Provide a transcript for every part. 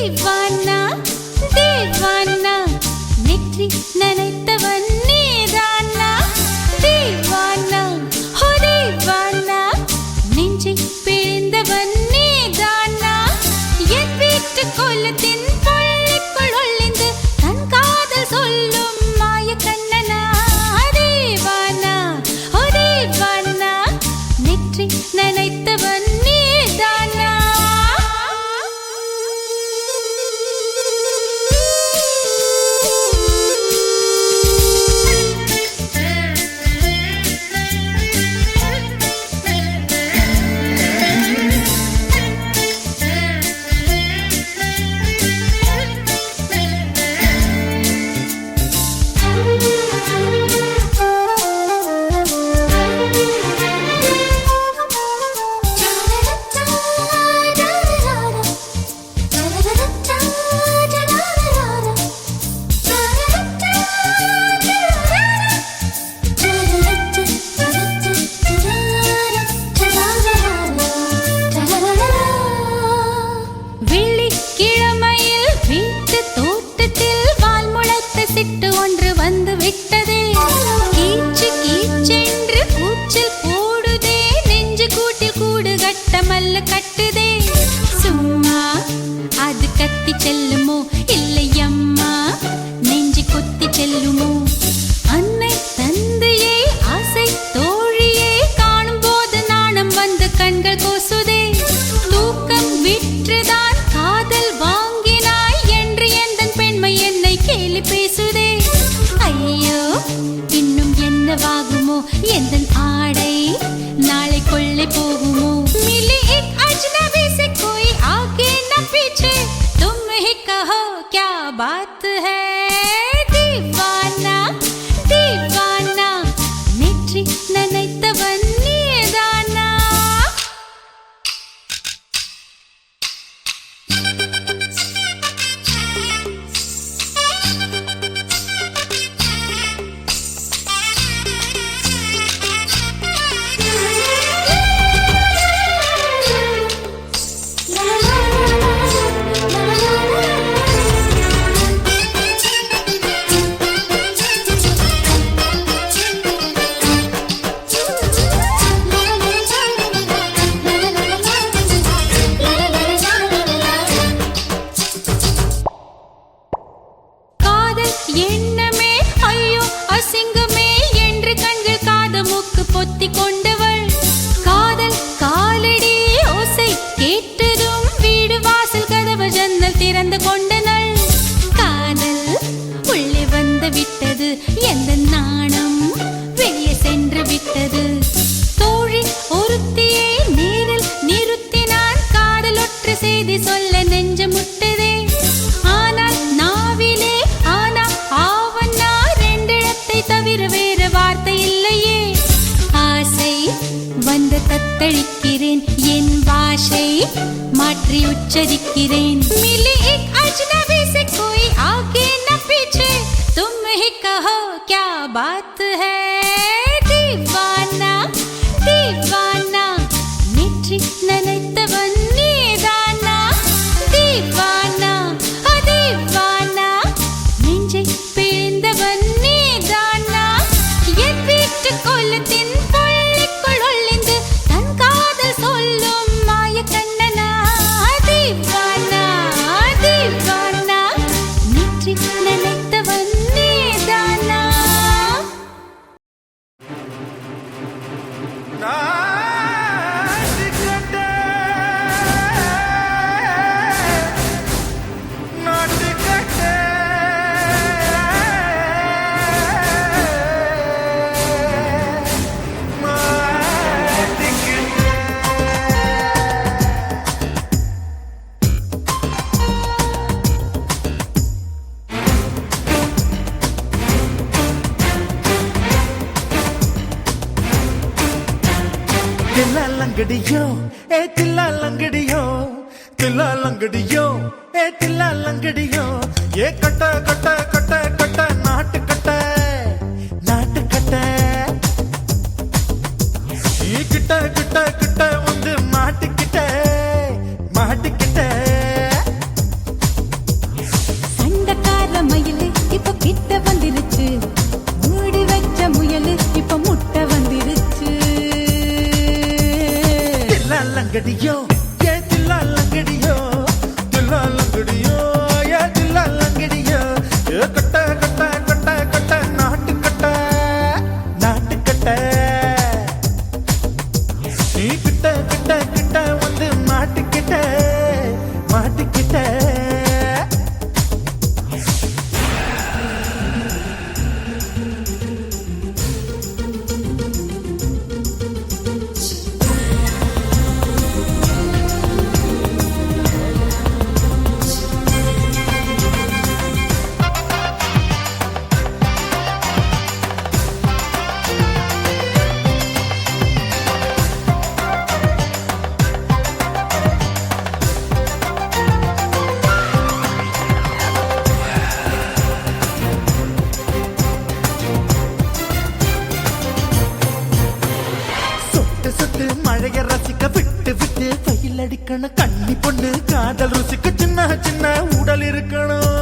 தீவானா தீவானா நெற்றி நனைத்தவன் நீதானா தீவானா ஹோ தீவானா நெஞ்சை பிழிந்தவன் நீதானா என் வீட்டு கோலத்தின் பள்ளிக்குள் ஒளிந்து தன் காதல் சொல்லும் மாய கண்ணனா தீவானா ஹோ தீவானா நெற்றி நனைத்தவன் நீதானா கட்டுதே சும்மா அது கத்தி செல்லுமோ இல்லையம்மா நெஞ்சு கொத்தி செல்லுமோ அன்னை தந்தையே ஆசை தோழியே காணும் போது நாணம் வந்து கண்கள் கோசுதே தூக்கம் விற்றுதான் காதல் வாங்கினாய் என்று எந்தன் பெண்மை என்னை கேலி பேசுதே ஐயோ இன்னும் என்னவாகுமோ எந்தன் ஆடை நாளை கொள்ளை போகுமோ मिली एक अजनबी से कोई आगे न पीछे तुम ही कहो क्या बात है दीवाना दीवाना नेत्री ननैतवन नीदाना எண்ணமே ஐயோ அசிங்கமே என்று கண்கள் காது மூக்கு பொத்தி கொண்டவள் காதல் காலடி ஓசை கேட்டதும் வீடு வாசல் கதவு ஜன்னல் திறந்து கொண்டனள் காதல் உள்ளே வந்து விட்டது எந்த நாணம் வெளியே சென்று விட்டது தோழி ஒருத்தியை நேரில் நிறுத்தினான் காதல் ஒற்று செய்தி சொல்ல நெஞ்சு முட்டதே ஆனால் நாவிலே தவிர வேறு வார்த்தை இல்லையே ஆசை வந்து தத்தளிக்கிறேன் என் பாஷை மாற்றி உச்சரிக்கிறேன் मिली एक अजनबी से कोई आगे न पीछे तुम ही कहो क्या बात है दीवाना दीवाना नेत्री ननैतवन नीदाना दीवाना दीवाना நெஞ்சை பிழிந்தவன் கோலத்தின் பள்ளிக்குள் ஒளிந்து தன் காதல் சொல்லும் மாய கண்ணனா தீவானா தீவானா நெற்றி நனைத்தவன் நீதானா लंगड़ियो ए तिल्ला लंगड़ियो तिल्ला लंगड़ियो ए तिल्ला लंगड़ियो ये कट कट कट कट नाट कट ये किट किट किट வந்து மாட்டிக்கிட்ட லங்கடியோ ஏ தில்லா லங்கடியோ தில்லா லங்கடியோ ஏ தில்லா லங்கடியோ ஏ கட்ட கட்ட கட்ட கட்ட நாட்டு கட்ட நாட்டு கட்ட நீ கிட்ட கிட்ட கிட்ட வந்து மாட்டிக்கிட்ட மாட்டிக்கிட்ட சுட்டு மழைய ரசிக்க விட்டு விட்டு வெயில் அடிக்கணும் கண்ணி பொண்ணு காதல் ருசிக்க சின்ன சின்ன உடல் இருக்கணும்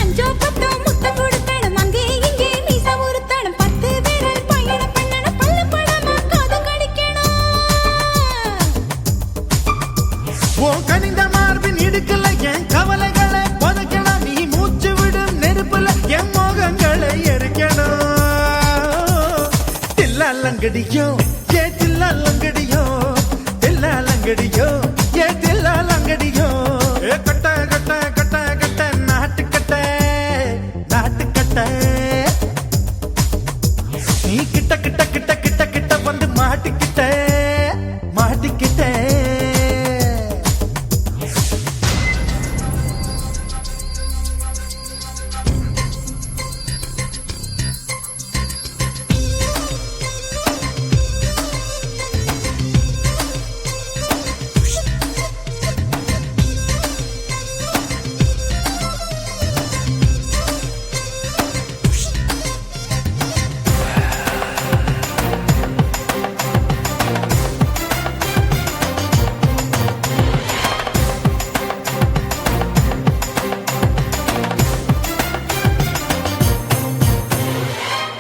அஞ்சோ பத்தோ முட்டை கொடுக்கணும் அங்கே இங்கே மீச உருத்தணும் 10 விரல் பயணம் பண்ணணும் பல்ல படமா காது கடிக்கணும் ஓ கனிந்த மார்பின் இடுக்கல என் கவலைகளை புதைக்கணும் நீ மூச்சு விடும் நெருப்புல என் மோகங்களை எரிக்கணும் தில்லா லங்கடியோ ஏ தில்லா லங்கடியோ தில்லா லங்கடியோ ஏ தில்லா லங்கடியோ ஏ கட்ட கட்ட கட்ட கட்ட நாட்டு கட்ட நாட்டு கட்ட நீ கிட்ட கிட்ட கிட்ட கிட்ட கிட்ட வந்து மாட்டிக்கிட்ட மாட்டிக்கிட்ட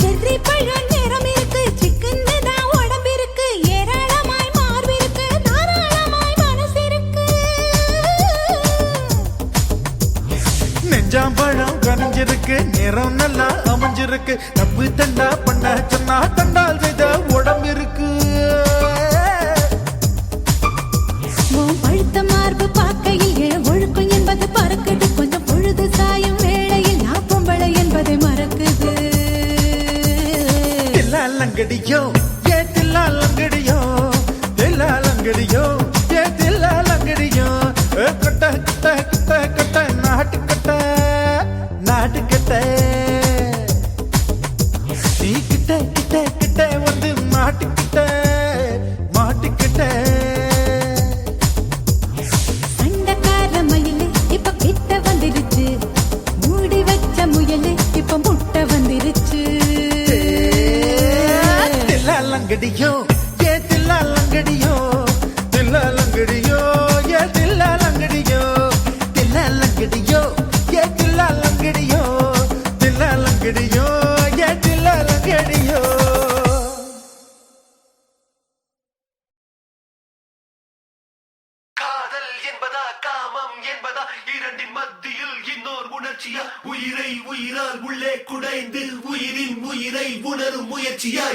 செர்ரி பழம் நிறம் இருக்கு சிக்கன்னு தான் உடம்பு இருக்கு ஏராளமாய் மார்பு இருக்கு தாராளமாய் மனசு இருக்கு நெஞ்சாம்பழம் கனிஞ்சிருக்கு நிறம் நல்லா அமைஞ்சிருக்கு தப்பு தண்டா பண்ண சொன்னா தண்டால் செய்த உடம்பு இருக்கு உன் பழுத்த மார்பு பார்க்கையில் இள ஒழுக்கம் என்பது பறக்குது கொஞ்சம் பொழுது சாயும் வேளையில் நான் பொம்பளை என்பதை மறக்குது தில்லா லங்கடியோ ஏ தில்லா லங்கடியோ தில்லா லங்கடியோ ஏ தில்லா லங்கடியோ ஏ கட்ட கட்ட கட்ட கட்ட நாட்டு கட்ட நாட்டு கட்ட நீ கிட்ட கிட்ட கிட்ட வந்து மாட்டிக்கிட்ட மாட்டிக்கிட்ட சண்டைக்கார மயிலு இப்ப கிட்ட வந்துருச்சு மூடி வச்ச முயலு இப்ப முட்டை வந்துருச்சு தில்லா லங்கடியோ ஏ தில்லா லங்கடியோ தில்லா லங்கடியோ ஏ தில்லா லங்கடியோ தில்லா லங்கடியோ ஏ தில்லா லங்கடியோ தில்லா லங்கடியோ ஏ தில்லா லங்கடியோ காதல் என்பதா காமம் என்பதா இரண்டின் மத்தியில் இன்னோர் உணர்ச்சியா உயிரை உயிரால் உள்ளே குடைந்து உயிரின் உயிரை உணரும் முயற்சியா